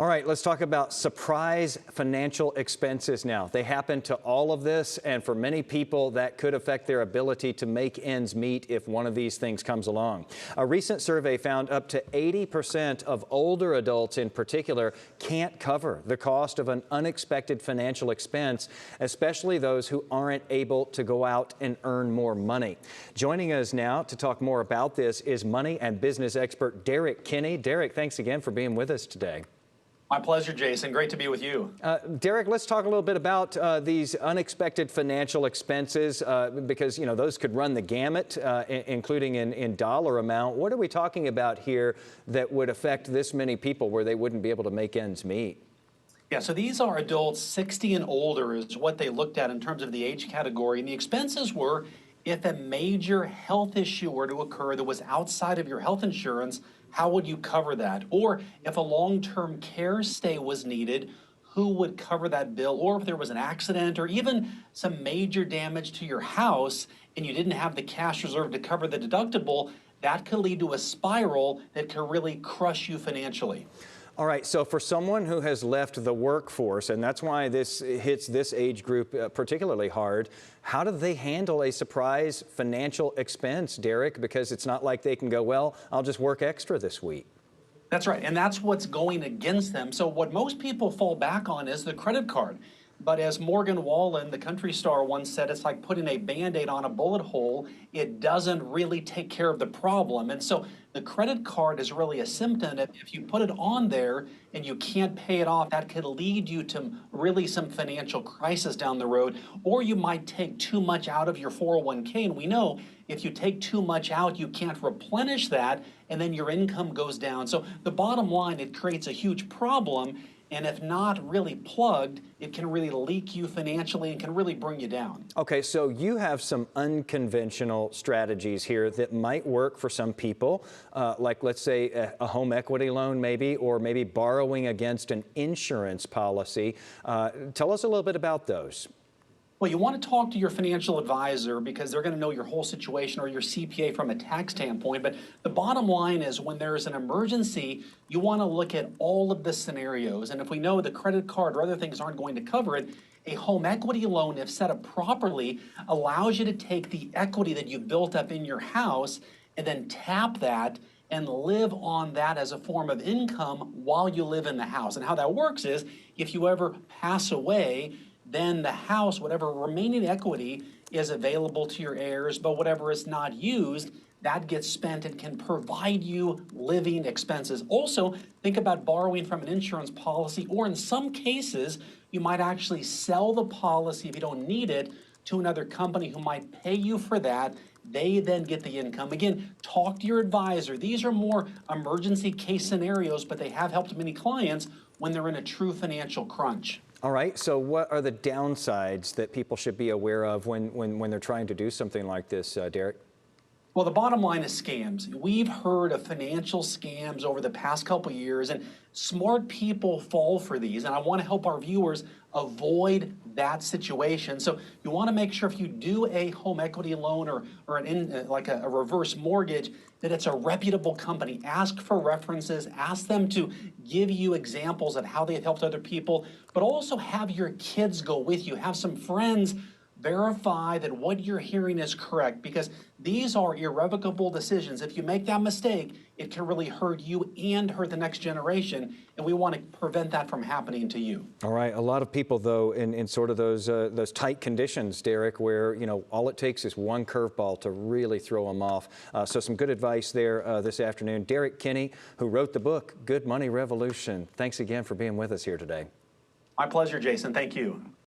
All right, let's talk about surprise financial expenses now. They happen to all of this, and for many people, that could affect their ability to make ends meet if one of these things comes along. A recent survey found up to 80% of older adults in particular can't cover the cost of an unexpected financial expense, especially those who aren't able to go out and earn more money. Joining us now to talk more about this is money and business expert Derek Kinney. Derek, thanks again for being with us today. My pleasure, Jason. Great to be with you. Derek, let's talk a little bit about these unexpected financial expenses because, you know, those could run the gamut, including in dollar amount. What are we talking about here that would affect this many people where they wouldn't be able to make ends meet? Yeah, so these are adults 60 and older is what they looked at in terms of the age category. And the expenses were if a major health issue were to occur that was outside of your health insurance, how would you cover that? Or if a long-term care stay was needed, who would cover that bill? Or if there was an accident or even some major damage to your house and you didn't have the cash reserve to cover the deductible, that could lead to a spiral that could really crush you financially. All right, so for someone who has left the workforce, and that's why this hits this age group particularly hard, how do they handle a surprise financial expense, Derek? Because it's not like they can go, well, I'll just work extra this week. That's right, and that's what's going against them. So what most people fall back on is the credit card. But as Morgan Wallen, the country star, once said, it's like putting a Band-Aid on a bullet hole. It doesn't really take care of the problem. And so the credit card is really a symptom. If you put it on there and you can't pay it off, that could lead you to really some financial crisis down the road. Or you might take too much out of your 401k. And we know if you take too much out, you can't replenish that, and then your income goes down. So the bottom line, it creates a huge problem. And if not really plugged, it can really leak you financially and can really bring you down. Okay, so you have some unconventional strategies here that might work for some people, like let's say a home equity loan maybe, or maybe borrowing against an insurance policy. Tell us a little bit about those. Well, you want to talk to your financial advisor because they're going to know your whole situation, or your CPA from a tax standpoint. But the bottom line is when there's an emergency, you want to look at all of the scenarios. And if we know the credit card or other things aren't going to cover it, a home equity loan, if set up properly, allows you to take the equity that you built up in your house and then tap that and live on that as a form of income while you live in the house. And how that works is if you ever pass away, then the house, whatever remaining equity is available to your heirs, but whatever is not used, that gets spent and can provide you living expenses. Also, think about borrowing from an insurance policy, or in some cases, you might actually sell the policy if you don't need it to another company who might pay you for that. They then get the income. Again, talk to your advisor. These are more emergency case scenarios, but they have helped many clients when they're in a true financial crunch. All right, so what are the downsides that people should be aware of when they're trying to do something like this, Derek? Well, the bottom line is scams. We've heard of financial scams over the past couple of years, and smart people fall for these. And I want to help our viewers avoid that situation. So you want to make sure if you do a home equity loan or like a reverse mortgage, that it's a reputable company. Ask for references. Ask them to give you examples of how they have helped other people, but also have your kids go with you. Have some friends verify that what you're hearing is correct, because these are irrevocable decisions. If you make that mistake, it can really hurt you and hurt the next generation, and we want to prevent that from happening to you. All right, a lot of people, though, in sort of those tight conditions, Derek, where, you know, all it takes is one curveball to really throw them off. So some good advice there this afternoon. Derek Kinney, who wrote the book, Good Money Revolution. Thanks again for being with us here today. My pleasure, Jason. Thank you.